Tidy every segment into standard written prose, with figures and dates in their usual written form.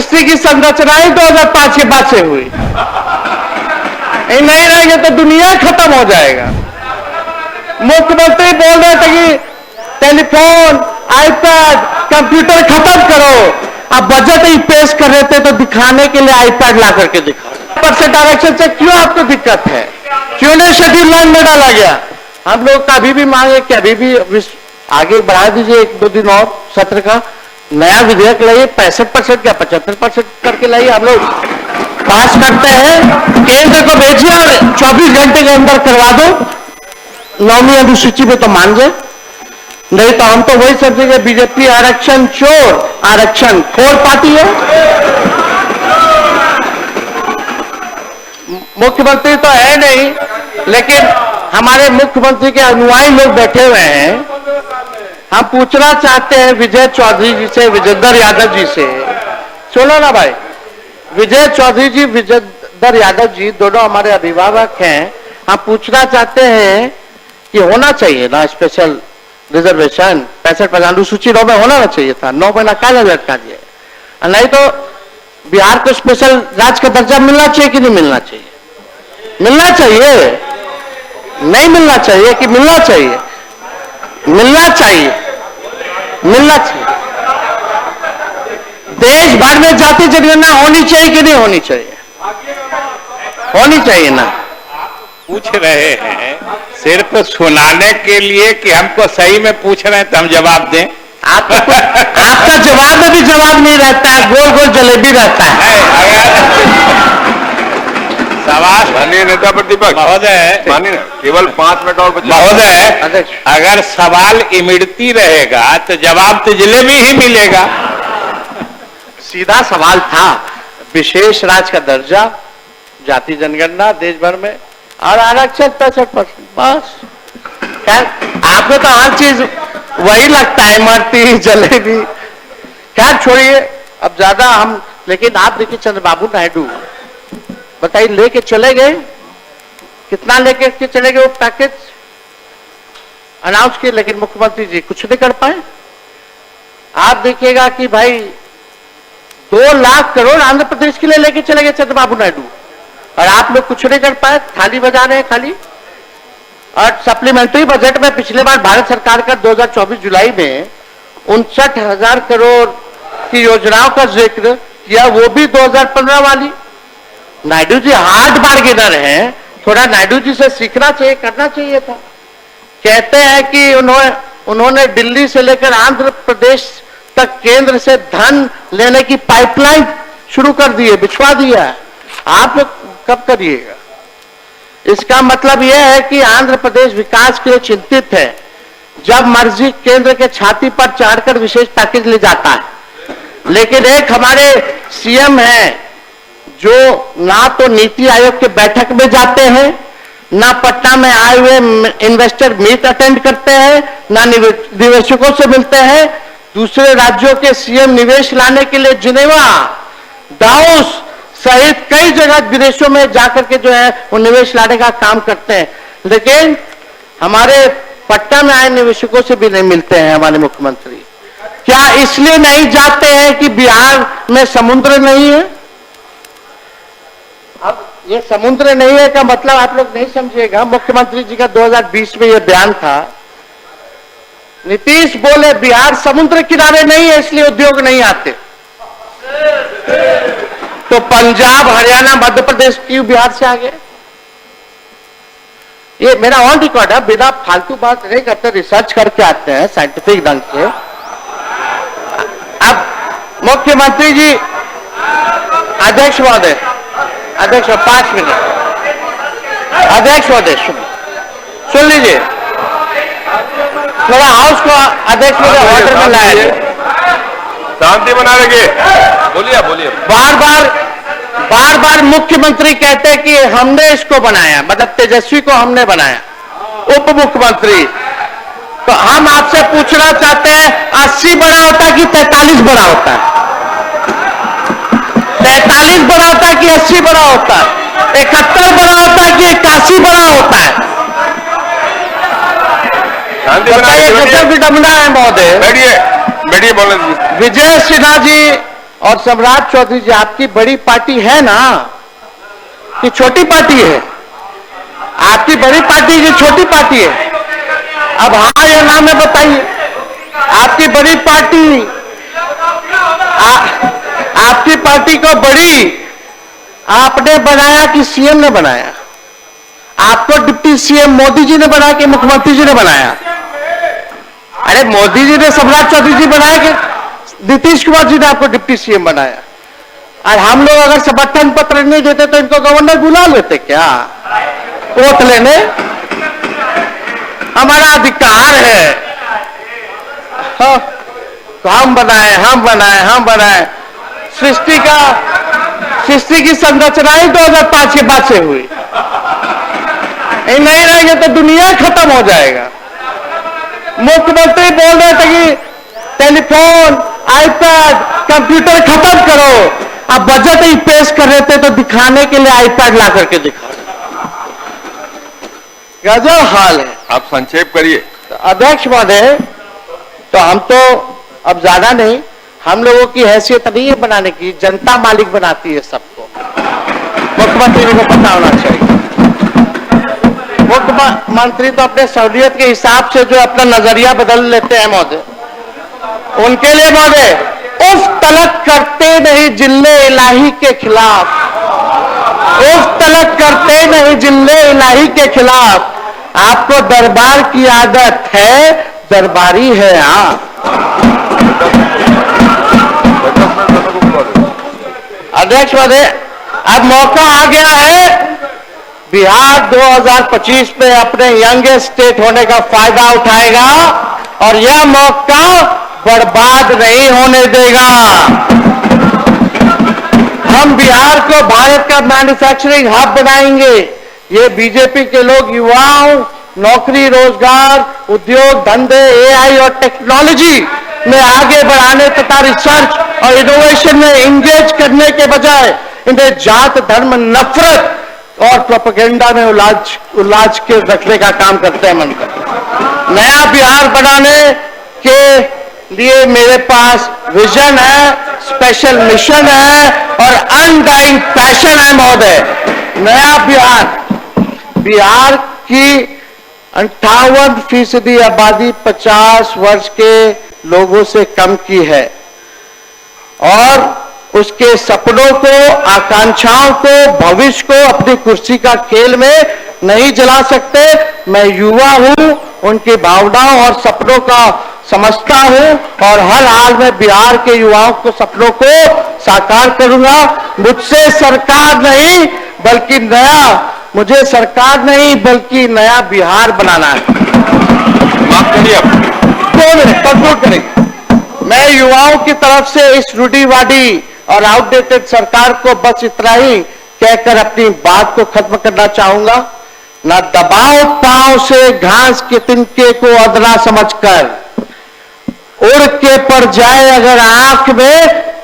Registry की संरचना ही 2005 के बाद से हुई। नहीं रहेंगे तो दुनिया खत्म हो जाएगा। मुख्यमंत्री बोल रहे थे कि टेलीफोन, आईपैड, कंप्यूटर खत्म करो। अब बजट ही पेश कर रहे थे तो दिखाने के लिए आईपैड ला करके दिखाओ। परसेंट आरक्षण से क्यों आपको दिक्कत है? क्यों नहीं शेड्यूल लाइन में डाला गया? हम लोग का अभी भी मांगे कि अभी भी आगे बढ़ा दीजिए, 1-2 दिन और सत्र का नया विधेयक लाइए, 65% या 75% करके लाइए। हम लोग पास करते हैं, केंद्र को भेजिए और 24 घंटे के अंदर करवा दो। 9वीं अनुसूची में तो मान जाए, नहीं तो हम तो वही समझेंगे बीजेपी आरक्षण चोर, आरक्षण खोर पार्टी है। मुख्यमंत्री तो है नहीं, लेकिन हमारे मुख्यमंत्री के अनुयायी लोग बैठे हुए हैं। हम पूछना चाहते हैं विजय चौधरी जी से, विजेंद्र यादव जी से। सुनो ना भाई, विजय चौधरी जी, विजेंद्र यादव जी दोनों हमारे अभिभावक हैं। हम पूछना चाहते हैं कि होना चाहिए ना स्पेशल रिजर्वेशन, 65% अनुसूची 9 में होना चाहिए था। 9 महीना क्या लटका दिया? नहीं तो बिहार को स्पेशल राज्य का दर्जा मिलना चाहिए कि नहीं मिलना चाहिए? मिलना चाहिए, नहीं मिलना चाहिए कि मिलना चाहिए? मिलना चाहिए, मिलना चाहिए। देश भर में जाति जनगणना होनी चाहिए कि नहीं होनी चाहिए? होनी चाहिए ना। पूछ रहे हैं सिर्फ सुनाने के लिए कि हमको सही में पूछ रहे हैं तो हम जवाब दें? आपका जवाब में भी जवाब नहीं रहता है, गोल गोल जलेबी रहता है। सवाल माननीय नेता प्रतिपक्ष महोदय, माननीय केवल 5 मिनट और बचे। महोदय, अगर सवाल इमड़ती रहेगा तो जवाब तो जलेबी ही मिलेगा। सीधा सवाल था, विशेष राज्य का दर्जा, जाति जनगणना देश भर में और आरक्षण 65%, बस। खैर आपको तो हर चीज वही लगता है, इमरती जलेबी। खैर छोड़िए, अब ज्यादा हम, लेकिन आप देखिए चंद्रबाबू नायडू बताइए लेके चले गए, कितना लेके चले गए वो पैकेज अनाउंस किए, लेकिन मुख्यमंत्री जी कुछ नहीं कर पाए। आप देखिएगा कि भाई 2 लाख करोड़ आंध्र प्रदेश के लिए लेके चले गए चंद्रबाबू नायडू, और आप लोग कुछ नहीं कर पाए, थाली बजा रहे हैं खाली। और सप्लीमेंट्री बजट में पिछले बार भारत सरकार का 2024 जुलाई में 59,000 करोड़ की योजनाओं का जिक्र किया, वो भी 2015 वाली। नायडू जी हार्ड बार्गेनर हैं, थोड़ा नायडू जी से सीखना चाहिए, करना चाहिए था। कहते हैं कि उन्होंने दिल्ली से लेकर आंध्र प्रदेश तक केंद्र से धन लेने की पाइपलाइन शुरू कर दी है, बिछवा दिया है। आप लोग कब करिएगा? इसका मतलब यह है कि आंध्र प्रदेश विकास के लिए चिंतित है। जब मर्जी केंद्र के छाती पर चढ़कर विशेष पैकेज ले जाता है, लेकिन एक हमारे सीएम हैं जो ना तो नीति आयोग के बैठक में जाते हैं, ना पटना में आए हुए इन्वेस्टर मीट अटेंड करते हैं, ना निवेशकों से मिलते हैं। दूसरे राज्यों के सीएम निवेश लाने के लिए जिनेवा, दाओस सहित कई जगह विदेशों में जाकर के जो है वो निवेश लाने का काम करते हैं, लेकिन हमारे पटना में आए निवेशकों से भी नहीं मिलते हैं हमारे मुख्यमंत्री। क्या इसलिए नहीं जाते हैं कि बिहार में समुद्र नहीं है? अब ये समुद्र नहीं है का मतलब आप लोग नहीं समझिएगा। मुख्यमंत्री जी का 2020 में ये बयान था, नीतीश बोले बिहार समुद्र किनारे नहीं है इसलिए उद्योग नहीं आते। तो पंजाब, हरियाणा, मध्य प्रदेश क्यों बिहार से आ गए? ये मेरा ऑन रिकॉर्ड है, बिना फालतू बात नहीं करते, रिसर्च करके आते हैं साइंटिफिक ढंग से। अब मुख्यमंत्री जी, अध्यक्ष महोदय, अध्यक्ष 5 मिनट, अध्यक्ष महोदय सुन लीजिए, थोड़ा हाउस को अध्यक्ष महोदय ऑर्डर में लाया, शांति बना रखिए। बोलिए। बार बार मुख्यमंत्री कहते हैं कि हमने इसको बनाया, मतलब तेजस्वी को हमने बनाया, उप मुख्यमंत्री। तो हम आपसे पूछना चाहते हैं 80 बड़ा होता है कि 43 बड़ा होता है? 43 बड़ा होता है कि 80 बड़ा होता है? 71 बड़ा होता है कि 81 बड़ा होता है? बताइए, गजब विडंबना है महोदय। बैठिए बोले। विजय सिन्हा जी और सम्राट चौधरी जी, आपकी बड़ी पार्टी है ना कि छोटी पार्टी है? आपकी बड़ी पार्टी की छोटी पार्टी है? अब हाँ या ना में बताइए। आपकी बड़ी पार्टी, आपकी पार्टी को बड़ी आपने बनाया कि सीएम ने बनाया? आपको डिप्टी सीएम मोदी जी ने बनाया कि मुख्यमंत्री जी ने बनाया? अरे मोदी जी ने सम्राट चौधरी जी बनाया कि नीतीश कुमार जी ने आपको डिप्टी सीएम बनाया? और हम लोग अगर समर्थन पत्र नहीं देते तो इनको गवर्नर बुला लेते क्या वोट लेने? हमारा अधिकार है। हाँ, तो हम बनाए। सृष्टि की संरचना ही 2005 के बाद से हुई। नहीं रहेंगे तो दुनिया खत्म हो जाएगा। मुख्यमंत्री बोल रहे थे कि टेलीफोन, आईपैड, कंप्यूटर खत्म करो। अब बजट ही पेश कर रहे थे तो दिखाने के लिए आईपैड ला करके दिखा रहे। गजब हाल है। आप संक्षेप करिए। तो अध्यक्ष महोदय, तो हम तो अब ज्यादा नहीं, हम लोगों की हैसियत नहीं है बनाने की, जनता मालिक बनाती है सबको। मुख्यमंत्री को पता होना चाहिए। मुख्यमंत्री तो अपने सहूलियत के हिसाब से जो अपना नजरिया बदल लेते हैं महोदय, उनके लिए महोदय उफ तलक करते नहीं जिल्ले इलाही के खिलाफ, उफ तलक करते नहीं जिल्ले इलाही के खिलाफ। आपको दरबार की आदत है, दरबारी है आप। अध्यक्ष महोदय, अब मौका आ गया है बिहार 2025 में अपने यंगेस्ट स्टेट होने का फायदा उठाएगा और यह मौका बर्बाद नहीं होने देगा। हम बिहार को भारत का मैन्युफैक्चरिंग हब बनाएंगे। ये बीजेपी के लोग युवाओं, नौकरी, रोजगार, उद्योग धंधे, एआई और टेक्नोलॉजी में आगे बढ़ाने तथा रिसर्च और इनोवेशन में इंगेज करने के बजाय इन्हें जात, धर्म, नफरत और प्रोपेगेंडा में उलाझ के रखने का काम करते हैं मनकर। नया बिहार बनाने के लिए मेरे पास विजन है, स्पेशल मिशन है और अनडाइंग पैशन है महोदय। नया बिहार की 58% आबादी 50 वर्ष के लोगों से कम की है और उसके सपनों को, आकांक्षाओं को, भविष्य को अपनी कुर्सी का खेल में नहीं जला सकते। मैं युवा हूं, उनकी भावनाओं और सपनों का समझता हूं और हर हाल में बिहार के युवाओं को सपनों को साकार करूंगा। मुझे सरकार नहीं बल्कि नया बिहार बनाना है। माफ करिए आप। 2 मिनट कंक्लूड करेंगे। मैं युवाओं की तरफ से इस रूढ़िवादी और आउटडेटेड सरकार को बस इतना ही कहकर अपनी बात को खत्म करना चाहूंगा। ना दबाओ पांव से घास के तिनके को अदला समझकर, उड़ के पड़ जाए अगर आंख में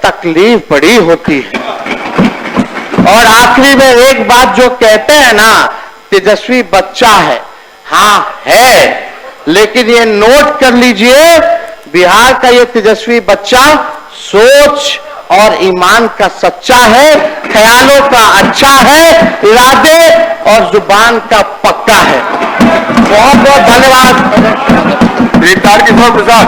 तकलीफ बड़ी होती है। और आखिरी में एक बात जो कहते हैं ना, तेजस्वी बच्चा है, हाँ है, लेकिन ये नोट कर लीजिए, बिहार का ये तेजस्वी बच्चा सोच और ईमान का सच्चा है, ख्यालों का अच्छा है, इरादे और जुबान का पक्का है। बहुत बहुत धन्यवाद। गिरफ्तार किशोर प्रसाद।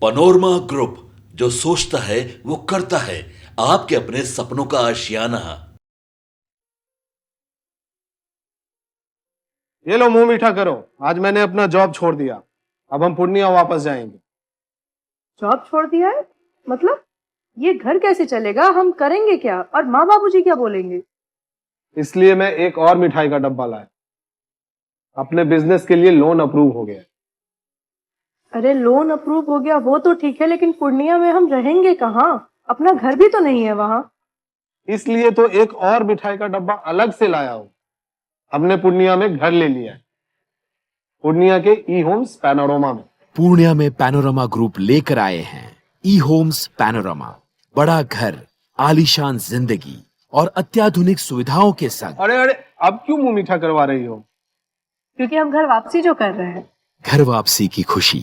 पनोरमा ग्रुप, जो सोचता है वो करता है। आपके अपने सपनों का आशियाना। ये लो, मुंह मीठा करो। आज मैंने अपना जॉब छोड़ दिया। अब हम पूर्णिया वापस जाएंगे। जॉब छोड़ दिया है? मतलब ये घर कैसे चलेगा? हम करेंगे क्या? और माँ बाबूजी क्या बोलेंगे? इसलिए मैं एक और मिठाई का डब्बा लाया। अपने बिजनेस के लिए लोन अप्रूव हो गया। अरे लोन अप्रूव हो गया वो तो ठीक है, लेकिन पूर्णिया में हम रहेंगे कहाँ? अपना घर भी तो नहीं है वहां। इसलिए तो एक और मिठाई का डब्बा अलग से लाया हूं। हमने पूर्णिया में घर ले लिया है, पूर्णिया के ई होम्स पैनोरमा में। पूर्णिया में पैनोरमा ग्रुप लेकर आए हैं ई होम्स पैनोरमा। बड़ा घर, आलीशान जिंदगी और अत्याधुनिक सुविधाओं के संग। अरे अब क्यों मुंह मीठा करवा रही हो? क्योंकि हम घर वापसी जो कर रहे हैं। घर वापसी की खुशी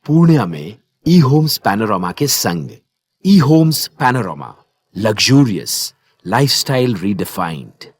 पूर्णिया में ई होम्स पैनोरमा के संग। E-Homes Panorama. Luxurious. Lifestyle redefined.